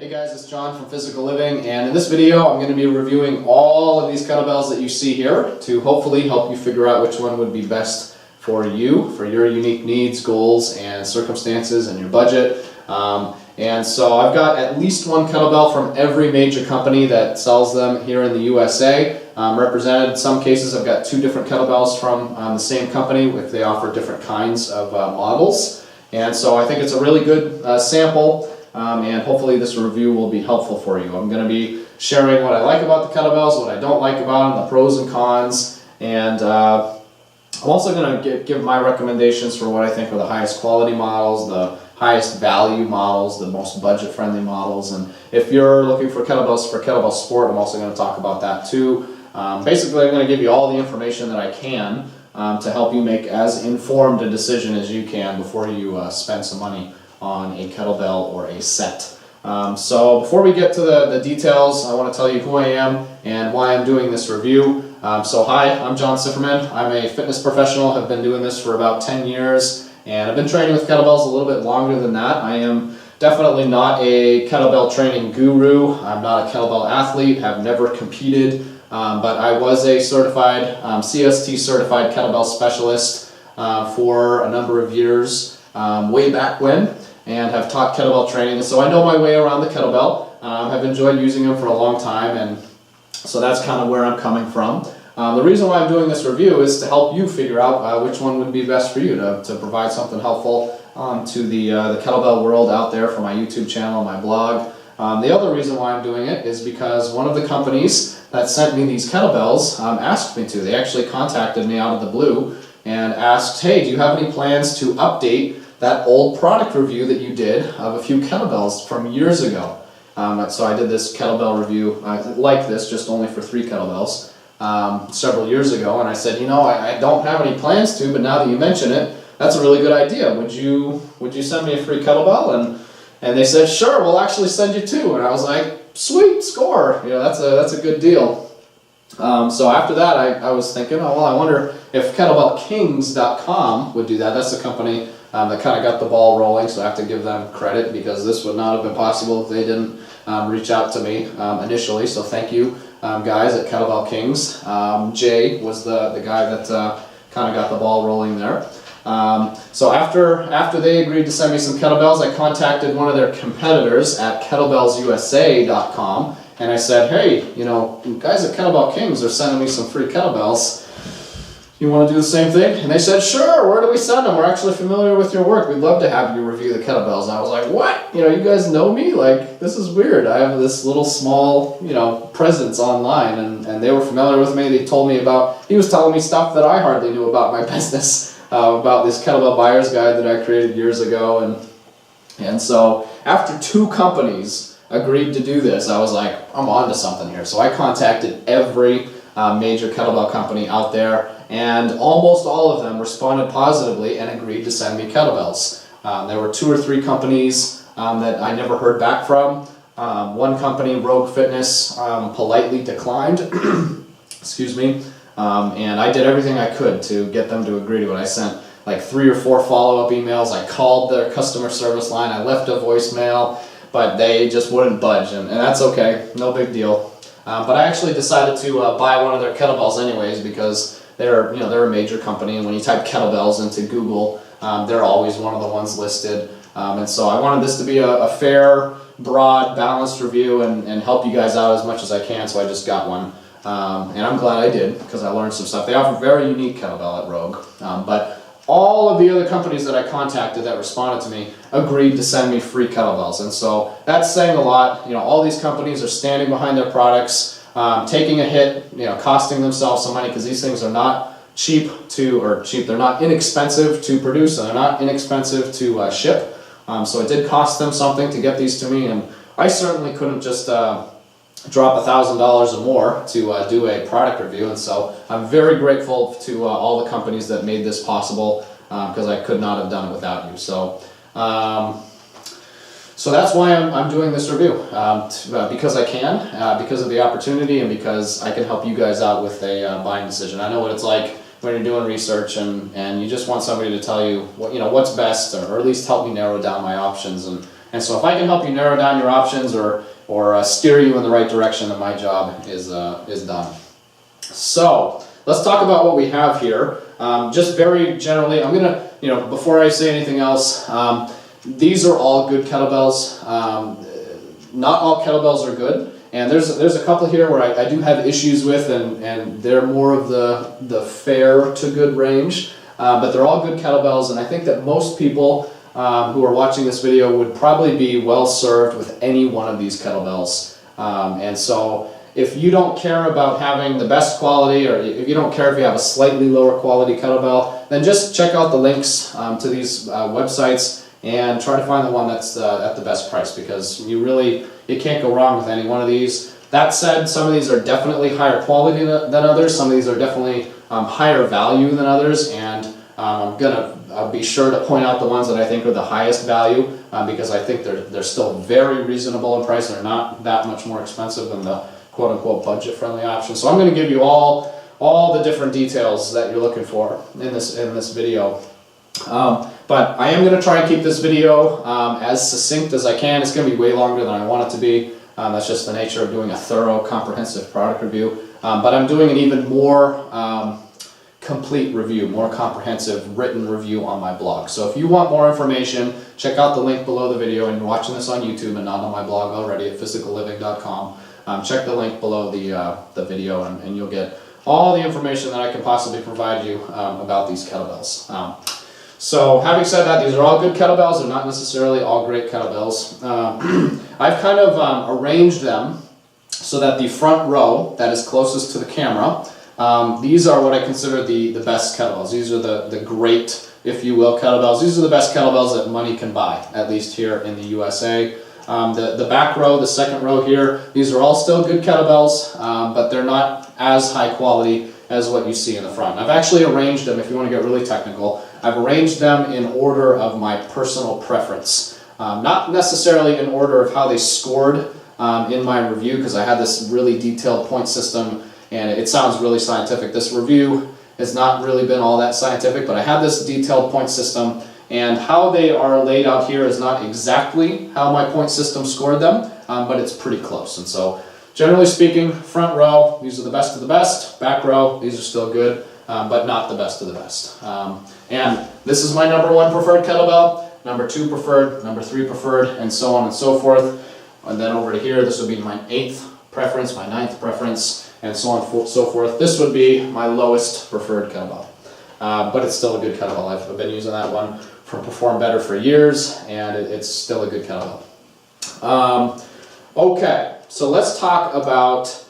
Hey guys, it's John from Physical Living, and in this video I'm going to be reviewing all of these kettlebells that you see here to hopefully help you figure out which one would be best for you, for your unique needs, goals, and circumstances and your budget. And so I've got at least one kettlebell from every major company that sells them here in the USA. Represented in some cases I've got two different kettlebells from the same company if they offer different kinds of models. And so I think it's a really good sample. And hopefully this review will be helpful for you. I'm going to be sharing what I like about the kettlebells, what I don't like about them, the pros and cons, and I'm also going to give my recommendations for what I think are the highest quality models, the highest value models, the most budget-friendly models, and if you're looking for kettlebells for kettlebell sport, I'm also going to talk about that too. Basically, I'm going to give you all the information that I can to help you make as informed a decision as you can before you spend some money on a kettlebell or a set. So before we get to the details, I want to tell you who I am and why I'm doing this review. So hi, I'm John Sifferman. I'm a fitness professional, have been doing this for about 10 years, and I've been training with kettlebells a little bit longer than that. I am definitely not a kettlebell training guru. I'm not a kettlebell athlete, have never competed, but I was a certified, CST certified kettlebell specialist for a number of years, way back when, and have taught kettlebell training, so I know my way around the kettlebell. I've enjoyed using them for a long time, and so that's kind of where I'm coming from. The reason why I'm doing this review is to help you figure out which one would be best for you, to provide something helpful to the kettlebell world out there for my YouTube channel, my blog. The other reason why I'm doing it is because one of the companies that sent me these kettlebells asked me to. They actually contacted me out of the blue and asked, hey, do you have any plans to update that old product review that you did of a few kettlebells from years ago? So I did this kettlebell review like this, just only for 3 kettlebells, several years ago, and I said, you know, I don't have any plans to, but now that you mention it, that's a really good idea. Would you send me a free kettlebell? And they said, sure, we'll actually send you 2. And I was like, sweet, score. You know, that's a good deal. So after that, I was thinking, oh well, I wonder if kettlebellkings.com would do that. That's the company that kind of got the ball rolling, so I have to give them credit because this would not have been possible if they didn't reach out to me initially. So thank you, guys at Kettlebell Kings. Jay was the guy that kind of got the ball rolling there. So after they agreed to send me some kettlebells, I contacted one of their competitors at kettlebellsusa.com, and I said, hey, you know, guys at Kettlebell Kings are sending me some free kettlebells. You want to do the same thing? And they said, sure, where do we send them? We're actually familiar with your work. We'd love to have you review the kettlebells. And I was like, what? You know, you guys know me? Like, this is weird. I have this little small, you know, presence online, and they were familiar with me. They told me he was telling me stuff that I hardly knew about my business, about this kettlebell buyer's guide that I created years ago. And so after 2 companies agreed to do this, I was like, I'm on to something here. So I contacted every major kettlebell company out there, and almost all of them responded positively and agreed to send me kettlebells. There were 2 or 3 companies that I never heard back from. One company, Rogue Fitness, politely declined, excuse me, and I did everything I could to get them to agree to it. I sent like 3 or 4 follow-up emails. I called their customer service line. I left a voicemail, but they just wouldn't budge, and that's okay, no big deal. But I actually decided to buy one of their kettlebells anyways because they're a major company, and when you type kettlebells into Google, they're always one of the ones listed. And so I wanted this to be a fair, broad, balanced review and help you guys out as much as I can, so I just got one. And I'm glad I did because I learned some stuff. They offer a very unique kettlebell at Rogue, but all of the other companies that I contacted that responded to me agreed to send me free kettlebells, and so that's saying a lot. You know, all these companies are standing behind their products, taking a hit, you know, costing themselves some money because these things are not they're not inexpensive to produce, and they're not inexpensive to ship. So it did cost them something to get these to me, and I certainly couldn't just drop $1,000 or more to do a product review, and so I'm very grateful to all the companies that made this possible because I could not have done it without you. So that's why I'm doing this review, because I can, because of the opportunity, and because I can help you guys out with a buying decision. I know what it's like when you're doing research and you just want somebody to tell you what's best, or at least help me narrow down my options. And And so if I can help you narrow down your options or steer you in the right direction, then my job is done. So let's talk about what we have here. Just very generally, I'm gonna, before I say anything else, these are all good kettlebells. Not all kettlebells are good, and there's a couple here where I do have issues with, and they're more of the fair to good range, but they're all good kettlebells, and I think that most people who are watching this video would probably be well served with any one of these kettlebells. And so if you don't care about having the best quality, or if you don't care if you have a slightly lower quality kettlebell, then just check out the links to these websites and try to find the one that's at the best price, because you can't go wrong with any one of these. That said, some of these are definitely higher quality than others. Some of these are definitely higher value than others, and I'm gonna be sure to point out the ones that I think are the highest value, because I think they're still very reasonable in price. They're not that much more expensive than the quote-unquote budget-friendly option. So I'm going to give you all the different details that you're looking for in this video. But I am going to try and keep this video as succinct as I can. It's going to be way longer than I want it to be. That's just the nature of doing a thorough, comprehensive product review. But I'm doing an even more complete review, more comprehensive written review on my blog. So if you want more information, check out the link below the video, and you're watching this on YouTube and not on my blog already at physicalliving.com. Check the link below the video, and you'll get all the information that I can possibly provide you about these kettlebells. So having said that, these are all good kettlebells. They're not necessarily all great kettlebells. I've kind of arranged them so that the front row that is closest to the camera, these are what I consider the best kettlebells. These are the great, if you will, kettlebells. These are the best kettlebells that money can buy, at least here in the USA. The back row, the second row here, these are all still good kettlebells, but they're not as high quality as what you see in the front. I've actually arranged them, if you want to get really technical, I've arranged them in order of my personal preference. Not necessarily in order of how they scored in my review, because I had this really detailed point system, and it sounds really scientific. This review has not really been all that scientific, but I had this detailed point system, and how they are laid out here is not exactly how my point system scored them, but it's pretty close. And so, generally speaking, front row, these are the best of the best. Back row, these are still good, but not the best of the best. And this is my number 1 preferred kettlebell, number 2 preferred, number 3 preferred, and so on and so forth. And then over to here, this would be my 8th preference, my 9th preference, and so on and so forth. This would be my lowest preferred kettlebell. But it's still a good kettlebell. I've been using that one for Perform Better for years, and it's still a good kettlebell. Okay, so let's talk about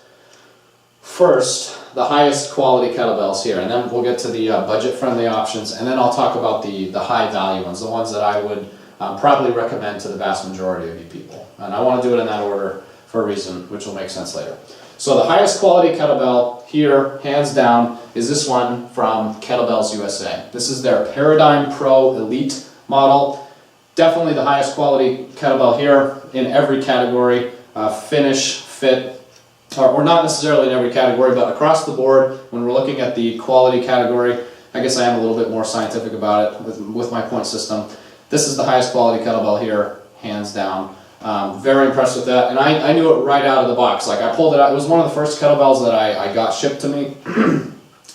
first the highest quality kettlebells here, and then we'll get to the budget-friendly options, and then I'll talk about the high-value ones, the ones that I would probably recommend to the vast majority of you people. And I want to do it in that order for a reason, which will make sense later. So the highest quality kettlebell here, hands down, is this one from Kettlebells USA. This is their Paradigm Pro Elite model. Definitely the highest quality kettlebell here in every category, finish, fit, or not necessarily in every category, but across the board, when we're looking at the quality category, I guess I am a little bit more scientific about it with my point system. This is the highest quality kettlebell here, hands down. Very impressed with that, and I knew it right out of the box. Like, I pulled it out. It was one of the first kettlebells that I got shipped to me,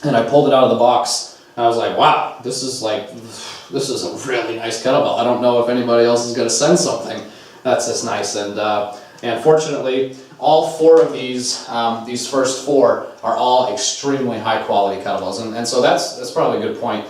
and I pulled it out of the box, and I was like, wow, this is a really nice kettlebell. I don't know if anybody else is going to send something that's this nice. And fortunately, all 4 of these first 4 are all extremely high quality kettlebells, and so that's probably a good point.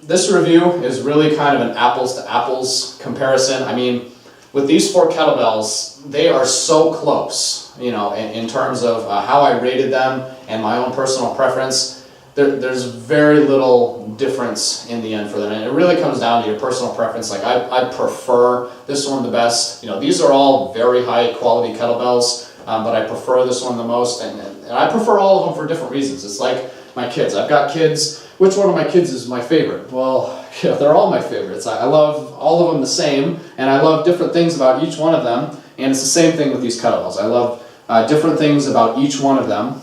This review is really kind of an apples to apples comparison. I mean, with these 4 kettlebells, they are so close, in terms of how I rated them and my own personal preference. There's very little difference in the end for them, and it really comes down to your personal preference. Like, I prefer this one the best. These are all very high quality kettlebells, but I prefer this one the most, and I prefer all of them for different reasons. It's like my kids. I've got kids. Which one of my kids is my favorite? Well, they're all my favorites. I love all of them the same, and I love different things about each one of them, and it's the same thing with these kettlebells. I love different things about each one of them,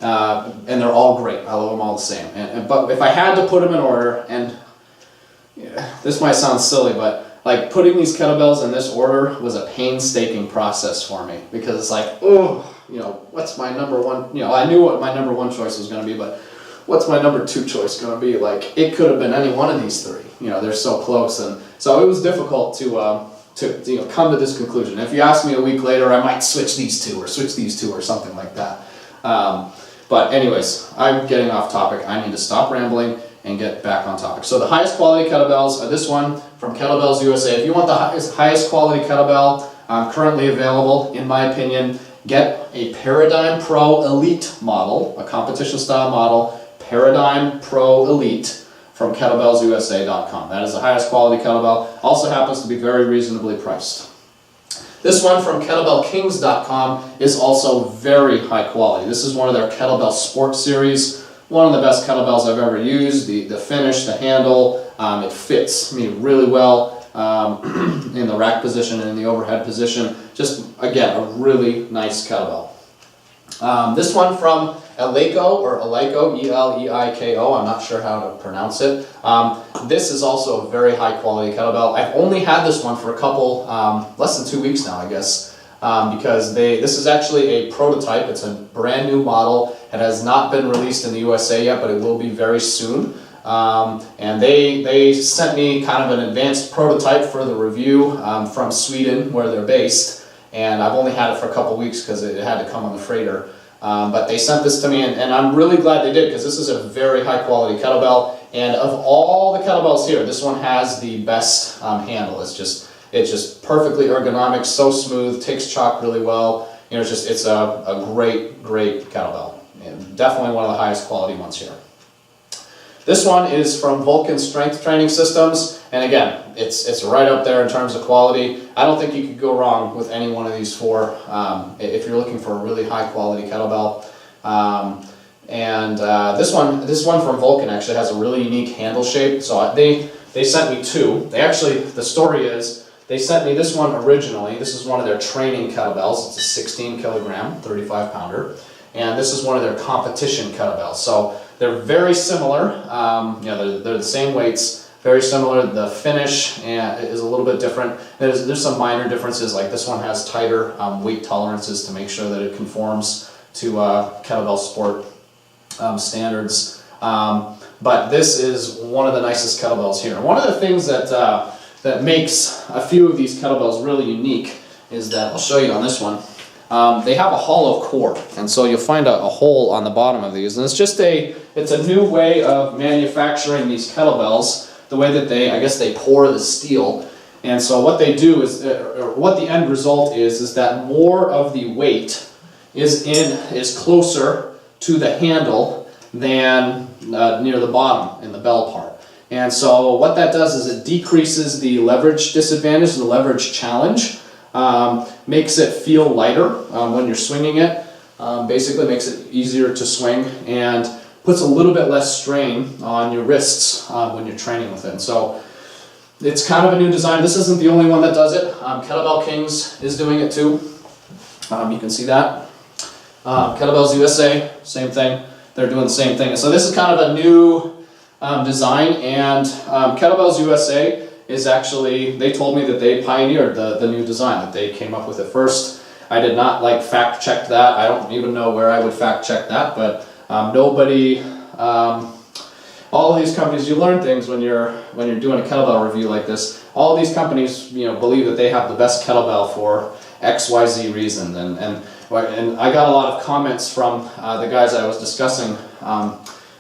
and they're all great. I love them all the same. But if I had to put them in order, and this might sound silly, but like putting these kettlebells in this order was a painstaking process for me, because it's like, oh, you know, what's my number one, you know, I knew what my number one choice was going to be, but what's my number two choice going to be? Like, it could have been any one of these three, you know, they're so close. And so it was difficult to you know, come to this conclusion. If you ask me a week later, I might switch these two or something like that. But anyways, I'm getting off topic. I need to stop rambling and get back on topic. So the highest quality kettlebells are this one from Kettlebells USA. If you want the highest quality kettlebell currently available, in my opinion, get a Paradigm Pro Elite model, a competition style model, Paradigm Pro Elite from kettlebellsusa.com. That is the highest quality kettlebell. Also happens to be very reasonably priced. This one from kettlebellkings.com is also very high quality. This is one of their Kettlebell Sport series. One of the best kettlebells I've ever used. The finish, the handle, it fits me really well in the rack position and in the overhead position. Just, again, a really nice kettlebell. This one from Eleiko, or Eleiko, E-L-E-I-K-O, I'm not sure how to pronounce it. This is also a very high quality kettlebell. I've only had this one for a couple, less than 2 weeks now, I guess. Because this is actually a prototype. It's a brand new model. It has not been released in the USA yet, but it will be very soon. And they sent me kind of an advanced prototype for the review from Sweden, where they're based. And I've only had it for a couple weeks because it had to come on the freighter. But they sent this to me, and I'm really glad they did, because this is a very high quality kettlebell. And of all the kettlebells here, this one has the best handle. It's just perfectly ergonomic, so smooth, takes chalk really well. You know, it's a great kettlebell. And definitely one of the highest quality ones here. This one is from Vulcan Strength Training Systems, and again, it's right up there in terms of quality. I don't think you could go wrong with any one of these four if you're looking for a really high quality kettlebell. This one from Vulcan actually has a really unique handle shape. So they sent me two. The story is, they sent me this one originally. This is one of their training kettlebells. It's a 16 kilogram, 35 pounder. And this is one of their competition kettlebells. So they're very similar. You know, they're the same weights, very similar. The finish is a little bit different. There's some minor differences, like this one has tighter weight tolerances to make sure that it conforms to kettlebell sport standards. But this is one of the nicest kettlebells here. One of the things that makes a few of these kettlebells really unique is that, I'll show you on this one, they have a hollow core, and so you'll find a hole on the bottom of these, and it's a new way of manufacturing these kettlebells, the way that I guess they pour the steel. And so what they do is, or what the end result is that more of the weight is closer to the handle than near the bottom in the bell part. And so what that does is it decreases the leverage disadvantage, the leverage challenge, makes it feel lighter when you're swinging it, basically makes it easier to swing, and puts a little bit less strain on your wrists when you're training with it. And so it's kind of a new design. This isn't the only one that does it. Kettlebell Kings is doing it too. You can see that. Kettlebells USA, same thing. They're doing the same thing. And so this is kind of a new design, and Kettlebells USA is actually, they told me that they pioneered the new design, that they came up with it first. I did not fact check that. I don't even know where I would fact check that, but nobody, all of these companies, you learn things when you're doing a kettlebell review like this. All of these companies, believe that they have the best kettlebell for XYZ reason, and I got a lot of comments from the guys I was discussing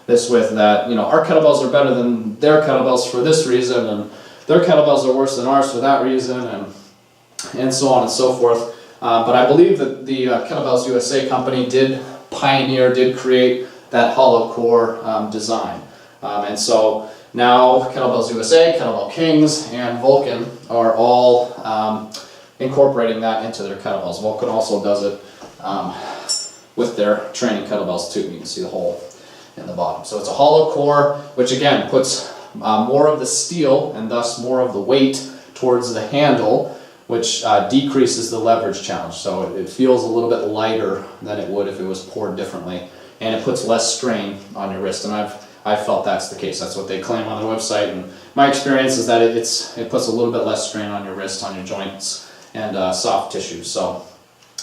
this with, that our kettlebells are better than their kettlebells for this reason, and their kettlebells are worse than ours for that reason, and so on and so forth. But I believe that the Kettlebells USA company did create that hollow core design. And so now Kettlebells USA, Kettlebell Kings, and Vulcan are all incorporating that into their kettlebells. Vulcan also does it with their training kettlebells too. You can see the hole in the bottom. So it's a hollow core, which again puts more of the steel and thus more of the weight towards the handle, which decreases the leverage challenge. So it feels a little bit lighter than it would if it was poured differently, and it puts less strain on your wrist. And I felt that's the case. That's what they claim on their website, and my experience is that it puts a little bit less strain on your wrist, on your joints, and soft tissue. So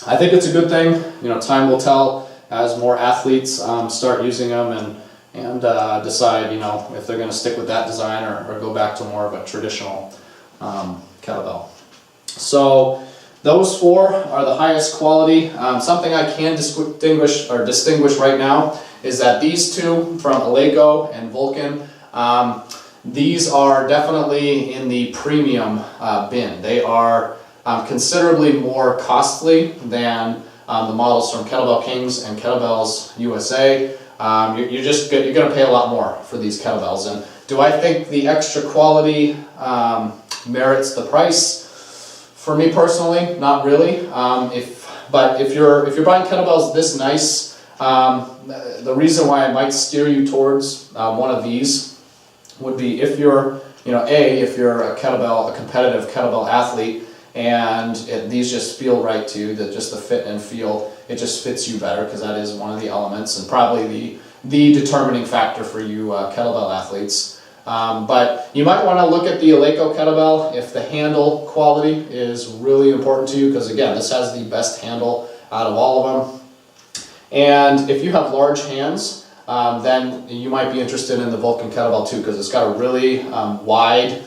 I think it's a good thing. You know, time will tell as more athletes start using them and decide, you know, if they're going to stick with that design or go back to more of a traditional kettlebell. So those four are the highest quality. Something I can distinguish right now is that these two from Eleiko and Vulcan, these are definitely in the premium bin. They are considerably more costly than the models from Kettlebell Kings and Kettlebells USA. You're going to pay a lot more for these kettlebells. And do I think the extra quality merits the price? For me personally, not really. But if you're buying kettlebells this nice, the reason why I might steer you towards one of these would be if you're, if you're a competitive kettlebell athlete, and these just feel right to you, that just the fit and feel, it just fits you better, because that is one of the elements and probably the determining factor for you kettlebell athletes. But you might want to look at the Eleiko kettlebell if the handle quality is really important to you, because again, this has the best handle out of all of them. And if you have large hands, then you might be interested in the Vulcan kettlebell too, because it's got a really wide,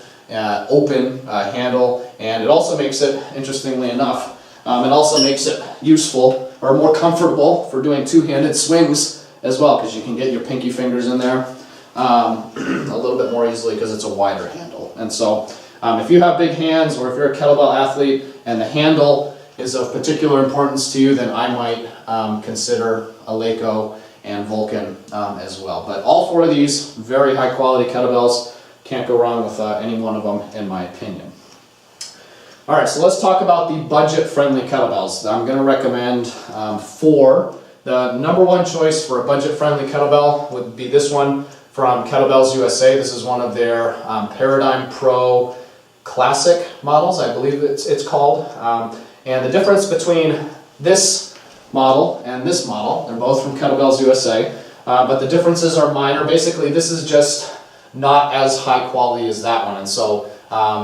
open handle, and it also makes it, interestingly enough, it also makes it useful or more comfortable for doing two-handed swings as well, because you can get your pinky fingers in there a little bit more easily because it's a wider handle. And so if you have big hands, or if you're a kettlebell athlete and the handle is of particular importance to you, then I might consider Eleiko and Vulcan as well. But all four of these, very high quality kettlebells. Can't go wrong with any one of them, in my opinion. All right, so let's talk about the budget-friendly kettlebells that I'm going to recommend four. The number one choice for a budget-friendly kettlebell would be this one from Kettlebells USA. This is one of their Paradigm Pro Classic models, I believe it's called. And the difference between this model and this model, they're both from Kettlebells USA, but the differences are minor. Basically, this is just not as high quality as that one, and so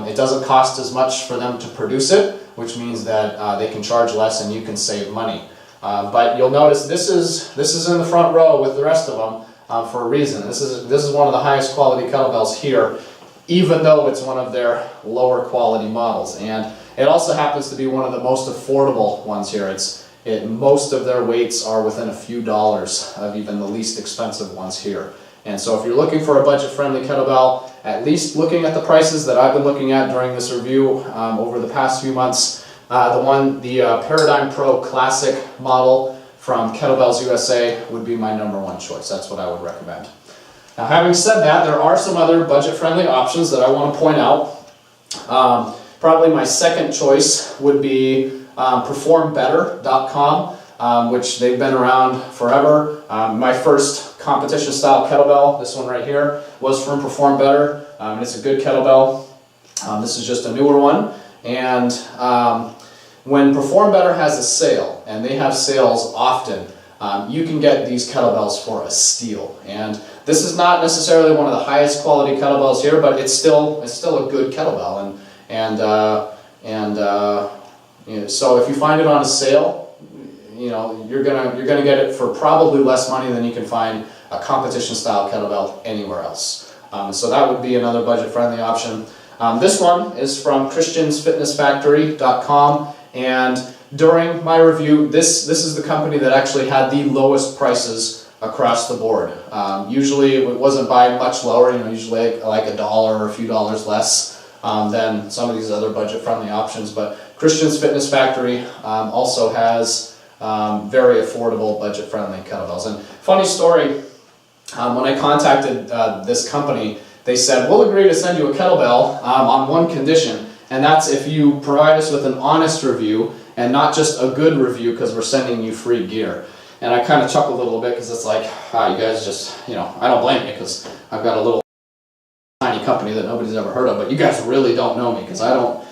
it doesn't cost as much for them to produce it, which means that they can charge less and you can save money. But you'll notice this is in the front row with the rest of them for a reason. This is one of the highest quality kettlebells here, even though it's one of their lower quality models, and it also happens to be one of the most affordable ones here. Most of their weights are within a few dollars of even the least expensive ones here. And so if you're looking for a budget-friendly kettlebell, at least looking at the prices that I've been looking at during this review over the past few months, the Paradigm Pro Classic model from Kettlebells USA would be my number one choice. That's what I would recommend. Now, having said that, there are some other budget-friendly options that I want to point out. Probably my second choice would be performbetter.com, which they've been around forever. My first competition style kettlebell, this one right here, was from Perform Better. It's a good kettlebell. This is just a newer one. And when Perform Better has a sale, and they have sales often, you can get these kettlebells for a steal. And this is not necessarily one of the highest quality kettlebells here, but it's still a good kettlebell. So if you find it on a sale, you're gonna get it for probably less money than you can find a competition style kettlebell anywhere else. So that would be another budget friendly option. This one is from christiansfitnessfactory.com, and during my review, this is the company that actually had the lowest prices across the board. Usually it wasn't by much lower, usually like $1 or a few dollars less than some of these other budget friendly options, but Christian's Fitness Factory also has very affordable budget friendly kettlebells. And funny story, when I contacted this company, they said, we'll agree to send you a kettlebell on one condition, and that's if you provide us with an honest review and not just a good review, because we're sending you free gear. And I kind of chuckled a little bit, because it's like, you guys just, I don't blame you, because I've got a little tiny company that nobody's ever heard of, but you guys really don't know me, because I don't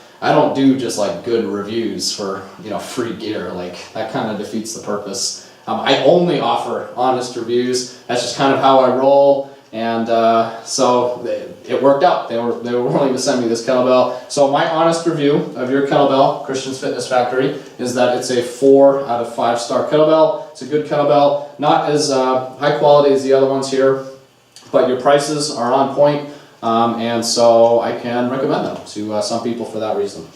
do just like good reviews for free gear. Like, that kind of defeats the purpose. I only offer honest reviews. That's just kind of how I roll. And so it worked out. They were willing to send me this kettlebell. So my honest review of your kettlebell, Christian's Fitness Factory, is that it's a 4 out of 5 star kettlebell. It's a good kettlebell, not as high quality as the other ones here, but your prices are on point, and so I can recommend them to some people for that reason.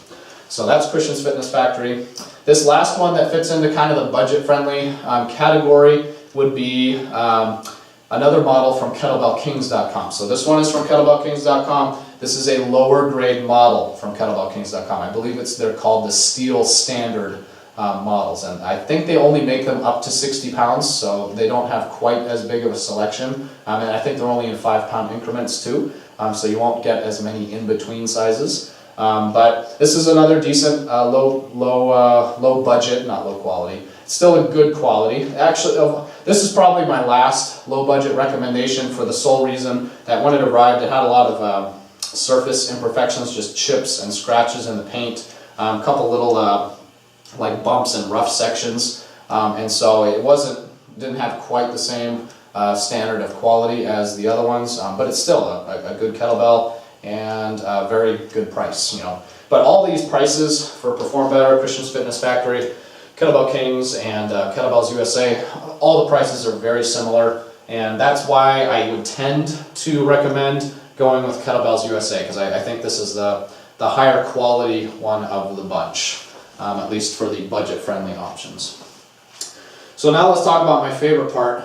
So that's Christian's Fitness Factory. This last one that fits into kind of the budget-friendly category would be another model from kettlebellkings.com. So this one is from kettlebellkings.com. This is a lower grade model from kettlebellkings.com. I believe they're called the Steel Standard models, and I think they only make them up to 60 pounds, so they don't have quite as big of a selection. And I think they're only in 5-pound increments too, so you won't get as many in-between sizes. But this is another decent low budget, not low quality. Still a good quality. Actually, this is probably my last low budget recommendation for the sole reason that when it arrived, it had a lot of surface imperfections, just chips and scratches in the paint, a couple little like bumps and rough sections, and so it didn't have quite the same standard of quality as the other ones, but it's still a good kettlebell and a very good price, you know. But all these prices for Perform Better, Christian's Fitness Factory, Kettlebell Kings, and Kettlebells USA, all the prices are very similar, and that's why I would tend to recommend going with Kettlebells USA, because I think this is the higher quality one of the bunch, at least for the budget-friendly options. So now let's talk about my favorite part,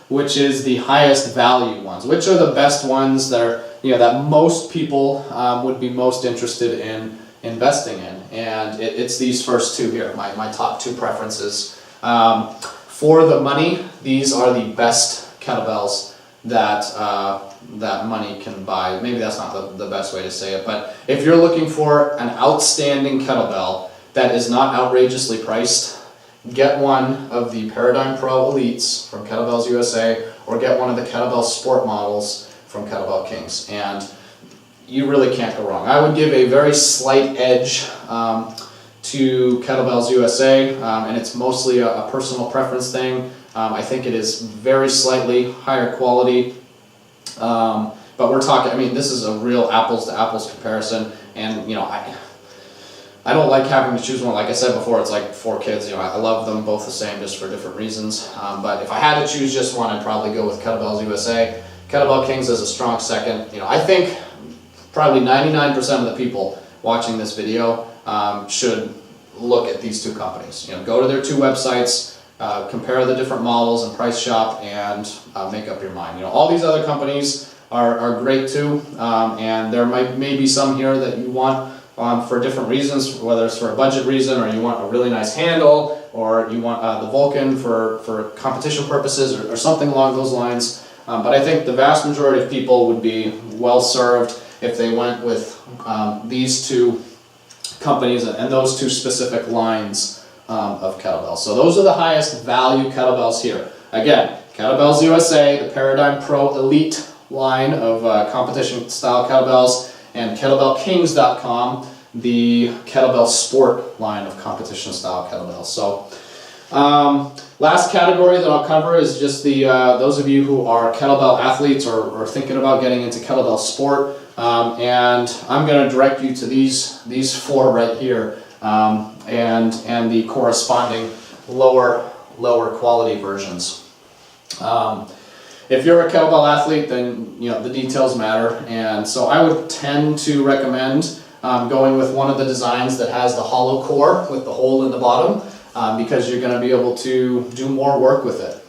which is the highest value ones. Which are the best ones that are, that most people would be most interested in investing in? And it's these first two here, my top two preferences. For the money, these are the best kettlebells that money can buy. Maybe that's not the best way to say it, but if you're looking for an outstanding kettlebell that is not outrageously priced, get one of the Paradigm Pro Elites from Kettlebells USA, or get one of the Kettlebell Sport models from Kettlebell Kings, and you really can't go wrong. I would give a very slight edge to Kettlebells USA, and it's mostly a personal preference thing. I think it is very slightly higher quality, but we're talking, I mean, this is a real apples to apples comparison, and I don't like having to choose one. Like I said before, it's like 4 kids. I love them both the same, just for different reasons. But if I had to choose just one, I'd probably go with Kettlebells USA. Kettlebell Kings is a strong second. I think probably 99% of the people watching this video should look at these two companies. Go to their 2 websites, compare the different models and price shop, and make up your mind. All these other companies are great too, and there may be some here that you want for different reasons, whether it's for a budget reason, or you want a really nice handle, or you want the Vulcan for competition purposes, or something along those lines. But I think the vast majority of people would be well served if they went with these 2 companies and those 2 specific lines of kettlebells. So those are the highest value kettlebells here. Again, Kettlebells USA, the Paradigm Pro Elite line of competition style kettlebells, and KettlebellKings.com, the Kettlebell Sport line of competition style kettlebells. So last category that I'll cover is just those of you who are kettlebell athletes or thinking about getting into kettlebell sport, and I'm going to direct you to these 4 right here, and the corresponding lower quality versions. If you're a kettlebell athlete, then the details matter, and so I would tend to recommend going with one of the designs that has the hollow core with the hole in the bottom, because you're going to be able to do more work with it.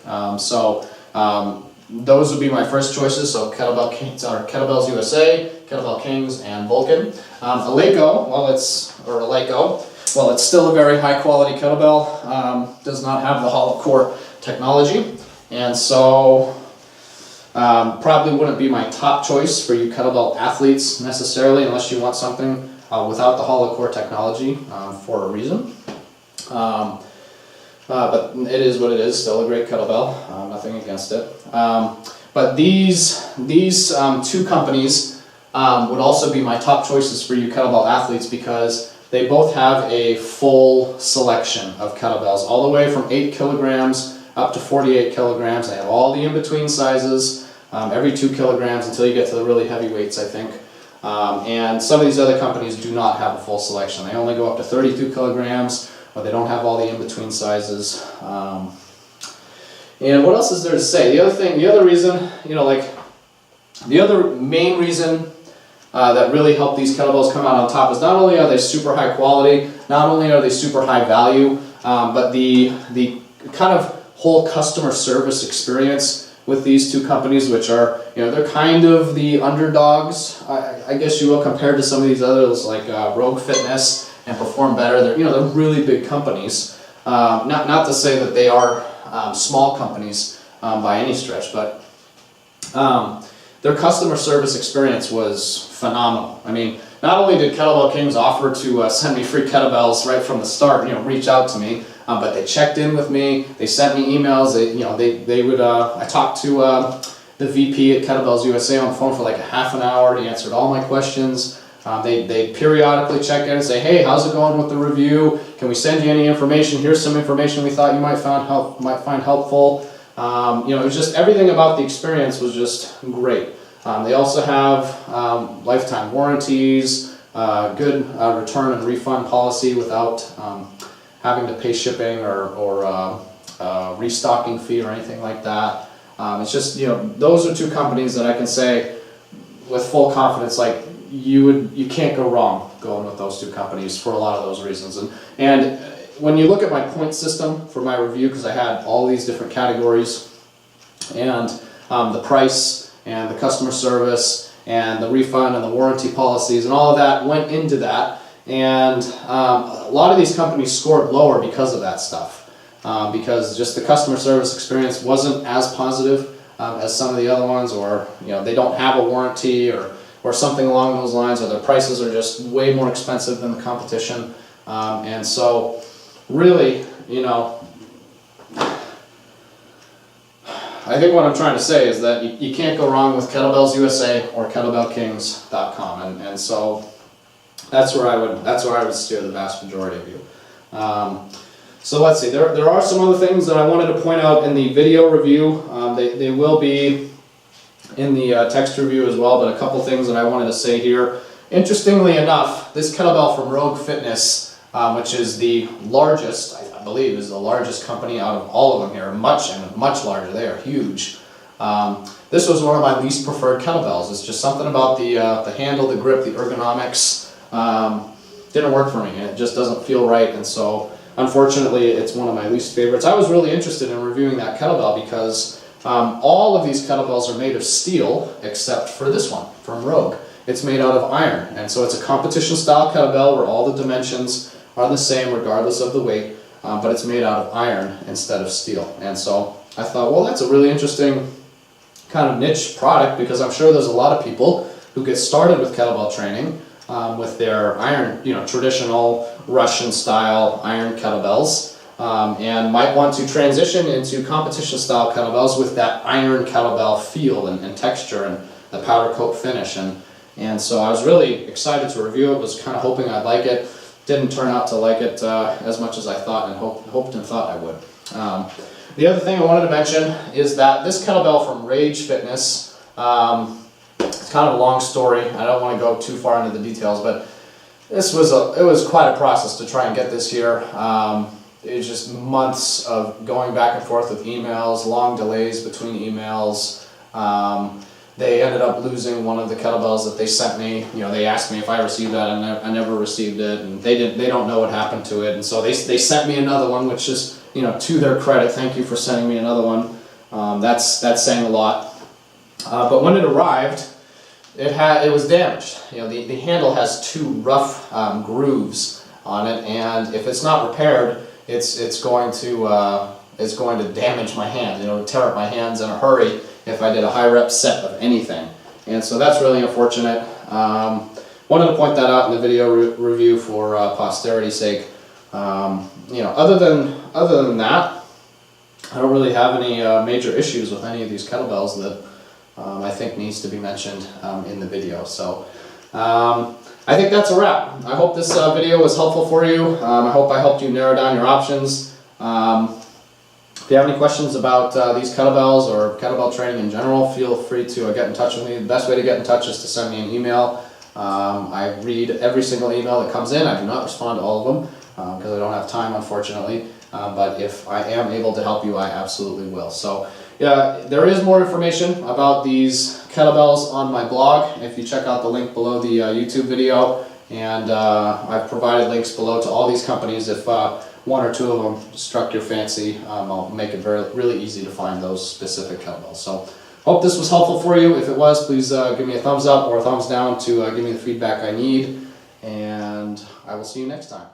Those would be my first choices. So Kettlebell Kings, or Kettlebells USA, Kettlebell Kings, and Vulcan. Eleiko, well, it's still a very high quality kettlebell. Does not have the hollow core technology, and so probably wouldn't be my top choice for you kettlebell athletes necessarily, unless you want something without the hollow core technology for a reason. But it is what it is, still a great kettlebell, nothing against it. But these 2 companies would also be my top choices for you kettlebell athletes, because they both have a full selection of kettlebells, all the way from 8 kilograms up to 48 kilograms. They have all the in-between sizes. every 2 kilograms until you get to the really heavy weights, I think. And some of these other companies do not have a full selection. They only go up to 32 kilograms, or they don't have all the in-between sizes. And what else is there to say? The other reason, the other main reason that really helped these kettlebells come out on top is not only are they super high quality, not only are they super high value, but the kind of whole customer service experience with these two companies, which are, they're kind of the underdogs, I guess you will, compared to some of these others like Rogue Fitness and Perform Better. They're really big companies. Not to say that they are small companies by any stretch, but their customer service experience was phenomenal. I mean, not only did Kettlebell Kings offer to send me free kettlebells right from the start, reach out to me, but they checked in with me. They sent me emails. They would. I talked to the VP at Kettlebells USA on the phone for like a half an hour. He answered all my questions. They periodically check in and say, "Hey, how's it going with the review? Can we send you any information? Here's some information we thought you might find helpful." It was just everything about the experience was just great. They also have lifetime warranties, good return and refund policy without having to pay shipping or restocking fee or anything like that. It's just, those are two companies that I can say with full confidence, like you can't go wrong going with those two companies for a lot of those reasons. And when you look at my point system for my review, because I had all these different categories, and the price and the customer service and the refund and the warranty policies and all of that went into that, and a lot of these companies scored lower because of that stuff, because just the customer service experience wasn't as positive as some of the other ones, or they don't have a warranty or something along those lines, or their prices are just way more expensive than the competition. And so really, I think what I'm trying to say is that you can't go wrong with Kettlebells USA or KettlebellKings.com, and so that's where I would steer the vast majority of you. So let's see. There are some other things that I wanted to point out in the video review. They will be in the text review as well, but a couple things that I wanted to say here. Interestingly enough, this kettlebell from Rogue Fitness, which is the largest, I believe is the largest company out of all of them here, much larger. They are huge. This was one of my least preferred kettlebells. It's just something about the handle, the grip, the ergonomics didn't work for me. It just doesn't feel right, and so unfortunately it's one of my least favorites. I was really interested in reviewing that kettlebell because all of these kettlebells are made of steel except for this one from Rogue. It's made out of iron, and so it's a competition style kettlebell where all the dimensions are the same regardless of the weight, but it's made out of iron instead of steel. And so I thought, well, that's a really interesting kind of niche product, because I'm sure there's a lot of people who get started with kettlebell training with their iron, traditional Russian style iron kettlebells, and might want to transition into competition style kettlebells with that iron kettlebell feel and texture and the powder coat finish. And so I was really excited to review it, was kind of hoping I'd like it. Didn't turn out to like it as much as I thought and hoped and thought I would. The other thing I wanted to mention is that this kettlebell from Rage Fitness, it's kind of a long story. I don't want to go too far into the details, but it was quite a process to try and get this here. It was just months of going back and forth with emails, long delays between emails. They ended up losing one of the kettlebells that they sent me. They asked me if I received that, and I never received it, and they don't know what happened to it, and so they sent me another one, which is, to their credit, thank you for sending me another one. That's saying a lot. But when it arrived, it was damaged. The handle has two rough grooves on it, and if it's not repaired, it's going to damage my hand. Tear up my hands in a hurry if I did a high rep set of anything. And so that's really unfortunate. Wanted to point that out in the video review for posterity's sake. Other than that, I don't really have any major issues with any of these kettlebells that I think needs to be mentioned in the video. So I think that's a wrap. I hope this video was helpful for you. I hope I helped you narrow down your options. If you have any questions about these kettlebells or kettlebell training in general, feel free to get in touch with me. The best way to get in touch is to send me an email. I read every single email that comes in. I do not respond to all of them because I don't have time, unfortunately. But if I am able to help you, I absolutely will. So yeah, there is more information about these kettlebells on my blog. If you check out the link below the YouTube video, and I've provided links below to all these companies. If one or two of them struck your fancy, I'll make it really easy to find those specific kettlebells. So hope this was helpful for you. If it was, please give me a thumbs up or a thumbs down to give me the feedback I need, and I will see you next time.